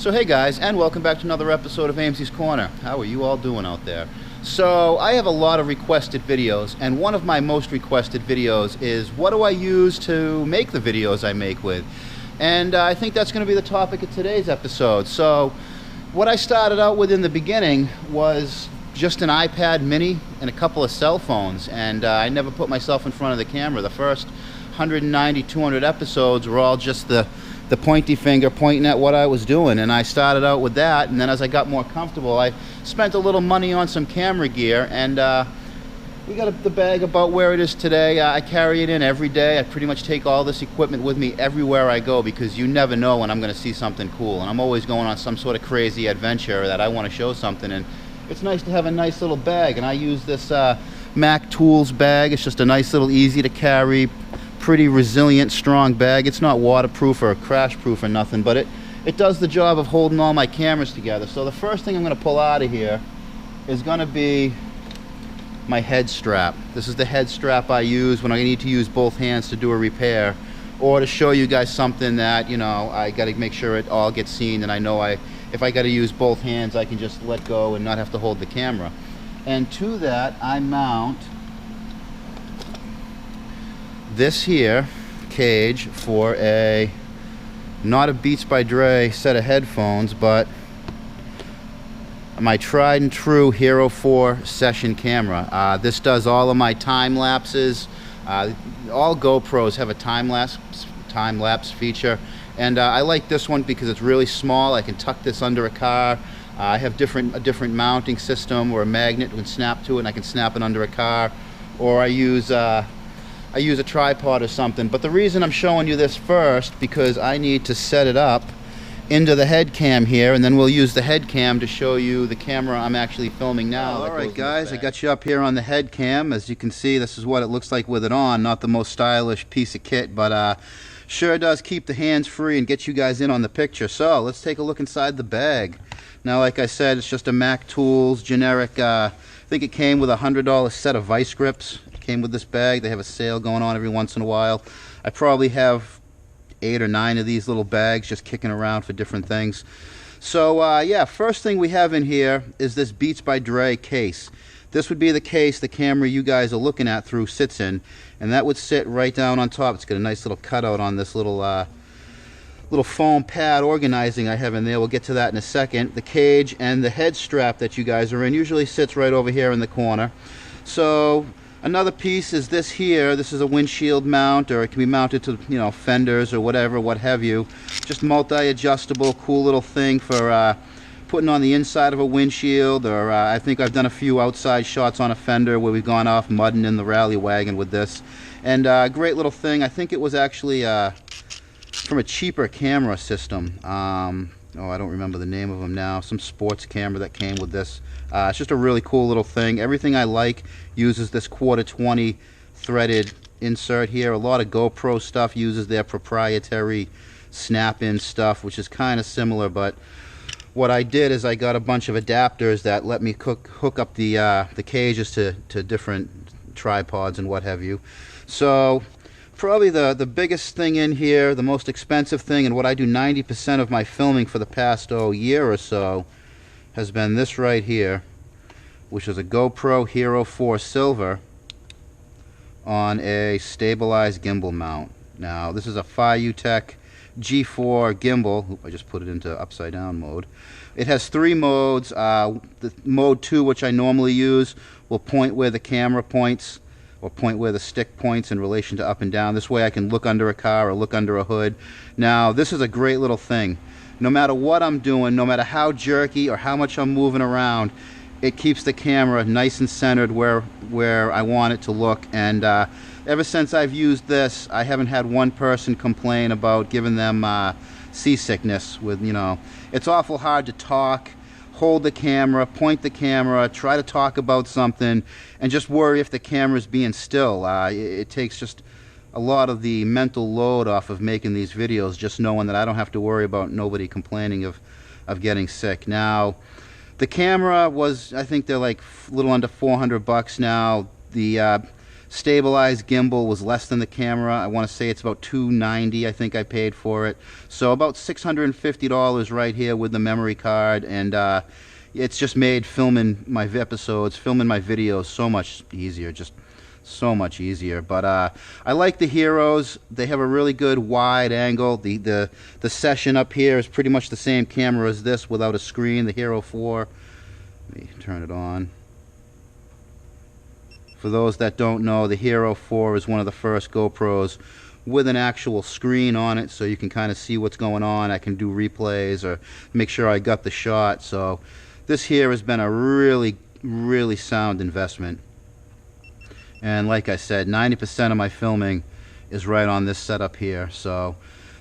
So hey guys, and welcome back to another episode of Amesie's Corner. How are you all doing out there? So I have a lot of requested videos, and one of my most requested videos is what do I use to make the videos I make with? And I think that's going to be the topic of today's episode. So what I started out with in the beginning was just an iPad mini and a couple of cell phones, and I never put myself in front of the camera. The first 190, 200 episodes were all just the pointy finger pointing at what I was doing, and I started out with that, and then as I got more comfortable I spent a little money on some camera gear, and we got the bag about where it is today. I carry it in every day. I pretty much take all this equipment with me everywhere I go because you never know when I'm going to see something cool, and I'm always going on some sort of crazy adventure that I want to show something, and it's nice to have a nice little bag. And I use this Mac Tools bag. It's just a nice little easy to carry, pretty resilient, strong bag. It's not waterproof or crash proof or nothing, but it does the job of holding all my cameras together. So the first thing I'm going to pull out of here is going to be my head strap. This is the head strap I use when I need to use both hands to do a repair, or to show you guys something that, you know, I got to make sure it all gets seen, and I know if I got to use both hands I can just let go and not have to hold the camera. And to that I mount this here cage for not a Beats by Dre set of headphones, but my tried and true Hero 4 session camera. This does all of my time lapses. All GoPros have a time lapse feature, and I like this one because it's really small. I can tuck this under a car. I have a different mounting system where a magnet can snap to it and I can snap it under a car, or I use a tripod or something. But the reason I'm showing you this first, because I need to set it up into the head cam here, and then we'll use the head cam to show you the camera I'm actually filming now. Alright guys, I got you up here on the head cam. As you can see, this is what it looks like with it on. Not the most stylish piece of kit, but sure does keep the hands free and get you guys in on the picture. So let's take a look inside the bag. Now, like I said, it's just a Mac Tools generic, I think it came with a $100 set of vice grips. Came with this bag. They have a sale going on every once in a while. I probably have 8 or 9 of these little bags just kicking around for different things. So yeah, first thing we have in here is this Beats by Dre case. This would be the case the camera you guys are looking at through sits in, and that would sit right down on top. It's got a nice little cutout on this little foam pad organizing I have in there. We'll get to that in a second. The cage and the head strap that you guys are in usually sits right over here in the corner. So another piece is this here. This is a windshield mount, or it can be mounted to, you know, fenders or whatever, what have you. Just multi-adjustable, cool little thing for putting on the inside of a windshield, or I think I've done a few outside shots on a fender where we've gone off mudding in the rally wagon with this. And great little thing. I think it was actually from a cheaper camera system. Oh, I don't remember the name of them now. Some sports camera that came with this. It's just a really cool little thing. Everything I like uses this 1/4-20 threaded insert here. A lot of GoPro stuff uses their proprietary snap-in stuff, which is kind of similar, but what I did is I got a bunch of adapters that let me hook up the cages to different tripods and what have you. So probably the biggest thing in here, the most expensive thing, and what I do 90% of my filming for the past year or so, has been this right here, which is a GoPro Hero 4 Silver on a stabilized gimbal mount. Now this is a Fiutech G4 gimbal. Oop, I just put it into upside down mode. It has 3 modes. The mode 2, which I normally use, will point where the camera points, or point where the stick points in relation to up and down. This way I can look under a car or look under a hood. Now this is a great little thing. No matter what I'm doing, no matter how jerky or how much I'm moving around, it keeps the camera nice and centered where I want it to look. And ever since I've used this, I haven't had one person complain about giving them seasickness with, you know, it's awful hard to talk, hold the camera, point the camera, try to talk about something, and just worry if the camera's being still. It takes just a lot of the mental load off of making these videos, just knowing that I don't have to worry about nobody complaining of getting sick. Now, the camera was, I think they're like a little under $400 now. The stabilized gimbal was less than the camera. I want to say it's about $290 I think I paid for it. So about $650 right here with the memory card, and it's just made filming my episodes, filming my videos so much easier, just so much easier. But I like the Heroes. They have a really good wide angle. The Session up here is pretty much the same camera as this without a screen, the Hero 4. Let me turn it on. For those that don't know, the Hero 4 is one of the first GoPros with an actual screen on it, so you can kind of see what's going on. I can do replays or make sure I got the shot. So this here has been a really, really sound investment. And like I said, 90% of my filming is right on this setup here. So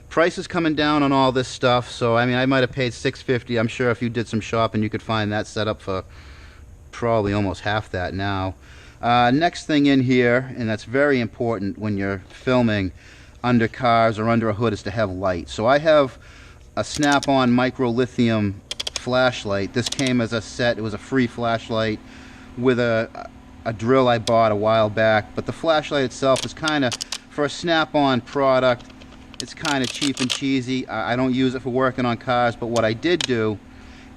price is coming down on all this stuff. So I mean, I might have paid $650. I'm sure if you did some shopping, you could find that setup for probably almost half that now. Next thing in here, and that's very important when you're filming under cars or under a hood, is to have light. So I have a snap-on micro lithium flashlight. This came as a set. It was a free flashlight with a drill I bought a while back, but the flashlight itself is kind of, for a snap-on product, it's kind of cheap and cheesy. I don't use it for working on cars, but what I did do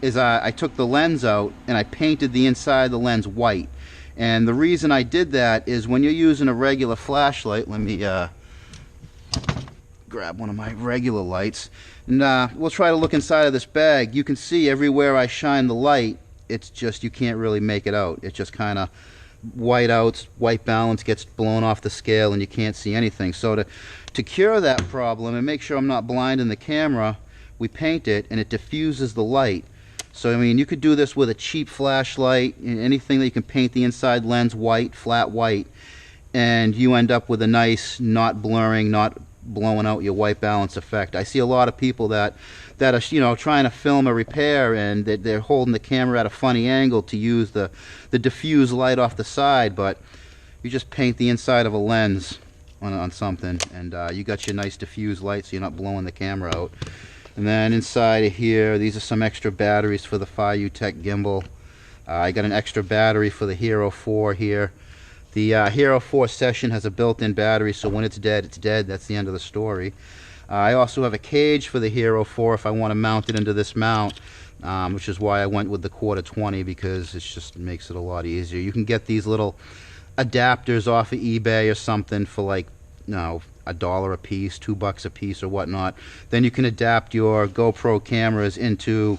is I took the lens out and I painted the inside of the lens white. And the reason I did that is when you're using a regular flashlight, let me grab one of my regular lights, and we'll try to look inside of this bag. You can see everywhere I shine the light, it's just, you can't really make it out. It just kind of white outs, white balance gets blown off the scale and you can't see anything. So to cure that problem and make sure I'm not blinding the camera, we paint it and it diffuses the light. So I mean, you could do this with a cheap flashlight, anything that you can paint the inside lens white, flat white, and you end up with a nice, not blurring, not blowing out your white balance effect. I see a lot of people that are, you know, trying to film a repair and they're holding the camera at a funny angle to use the diffuse light off the side, but you just paint the inside of a lens on something and you got your nice diffuse light, so you're not blowing the camera out. And then inside of here, these are some extra batteries for the FiUtech gimbal. I got an extra battery for the Hero 4 here. The Hero 4 Session has a built-in battery, so when it's dead, it's dead. That's the end of the story. I also have a cage for the Hero 4 if I want to mount it into this mount, which is why I went with the 1/4-20, because it just makes it a lot easier. You can get these little adapters off of eBay or something for like, you know, $1 a piece, $2 a piece or whatnot. Then you can adapt your GoPro cameras into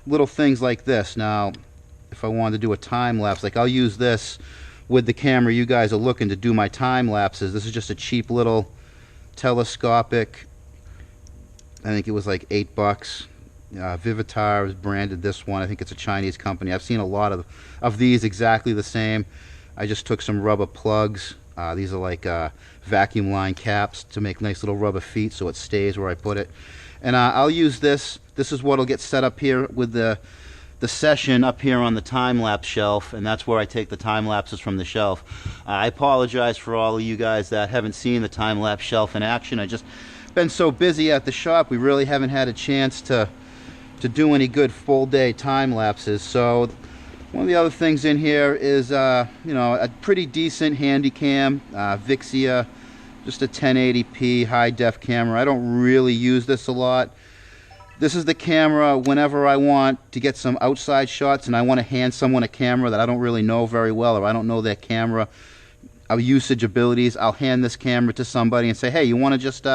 little things like this. Now, if I wanted to do a time lapse, like I'll use this with the camera you guys are looking to do my time lapses. This is just a cheap little telescopic, I think it was like $8. Vivitar has branded this one. I think it's a Chinese company. I've seen a lot of these exactly the same. I just took some rubber plugs. These are like vacuum line caps to make nice little rubber feet so it stays where I put it. And I'll use this. This is what will get set up here with the Session up here on the time-lapse shelf, and that's where I take the time-lapses from the shelf. I apologize for all of you guys that haven't seen the time-lapse shelf in action. I just been so busy at the shop, we really haven't had a chance to do any good full-day time-lapses. So one of the other things in here is, you know, a pretty decent Handycam, Vixia, just a 1080p high-def camera. I don't really use this a lot. This is the camera whenever I want to get some outside shots and I want to hand someone a camera that I don't really know very well, or I don't know their camera usage abilities. I'll hand this camera to somebody and say, hey, you want to just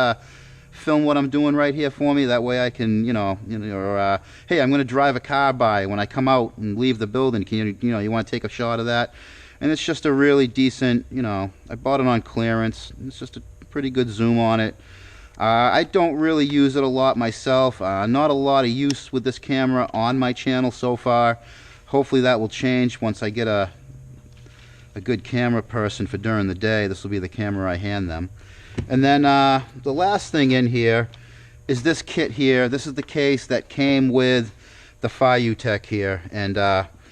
film what I'm doing right here for me? That way I can, or hey, I'm going to drive a car by. When I come out and leave the building, can you want to take a shot of that? And it's just a really decent, I bought it on clearance. It's just a pretty good zoom on it. I don't really use it a lot myself. Not a lot of use with this camera on my channel so far. Hopefully that will change once I get a good camera person for during the day. This will be the camera I hand them. And then the last thing in here is this kit here. This is the case that came with the FiUtech here. And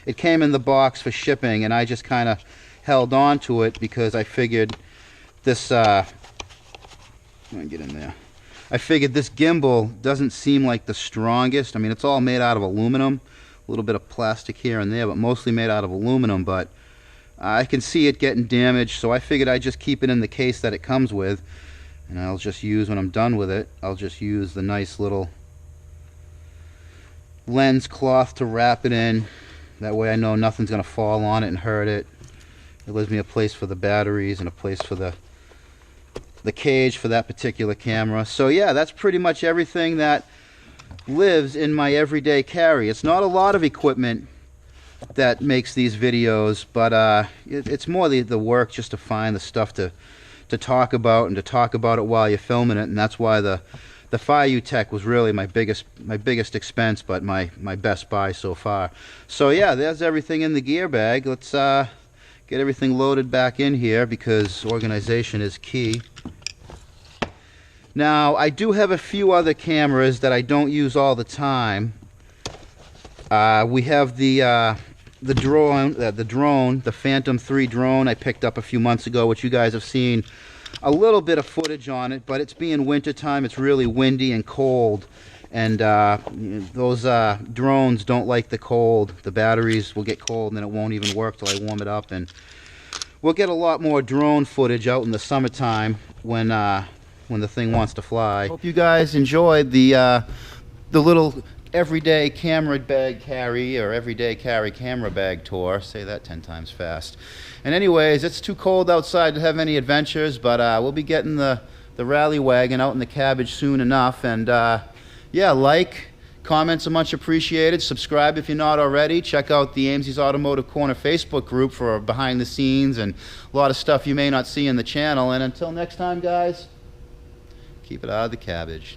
it came in the box for shipping, and I just kind of held on to it because I figured this... Let me get in there. I figured this gimbal doesn't seem like the strongest. I mean, it's all made out of aluminum. A little bit of plastic here and there, but mostly made out of aluminum. But I can see it getting damaged, so I figured I'd just keep it in the case that it comes with, and I'll just use, when I'm done with it, I'll just use the nice little lens cloth to wrap it in. That way I know nothing's going to fall on it and hurt it. It leaves me a place for the batteries and a place for the cage for that particular camera. So yeah, that's pretty much everything that lives in my everyday carry. It's not a lot of equipment that makes these videos, but it's more the work just to find the stuff to talk about, and to talk about it while you're filming it. And that's why the FireUtech was really my biggest expense, but my best buy so far. So yeah, there's everything in the gear bag. Let's get everything loaded back in here, because organization is key. Now, I do have a few other cameras that I don't use all the time. We have the drone, the Phantom 3 drone I picked up a few months ago, which you guys have seen a little bit of footage on it, but it's being winter time. It's really windy and cold, and those drones don't like the cold. The batteries will get cold and then it won't even work till I warm it up, and we'll get a lot more drone footage out in the summertime when the thing wants to fly. Hope you guys enjoyed the little everyday camera bag carry, or everyday carry camera bag tour. Say that 10 times fast. And anyways, it's too cold outside to have any adventures, but we'll be getting the rally wagon out in the cabbage soon enough. And yeah, like, comments are much appreciated. Subscribe if you're not already. Check out the Amesie's Automotive Corner Facebook group for behind the scenes and a lot of stuff you may not see in the channel. And until next time, guys, keep it out of the cabbage.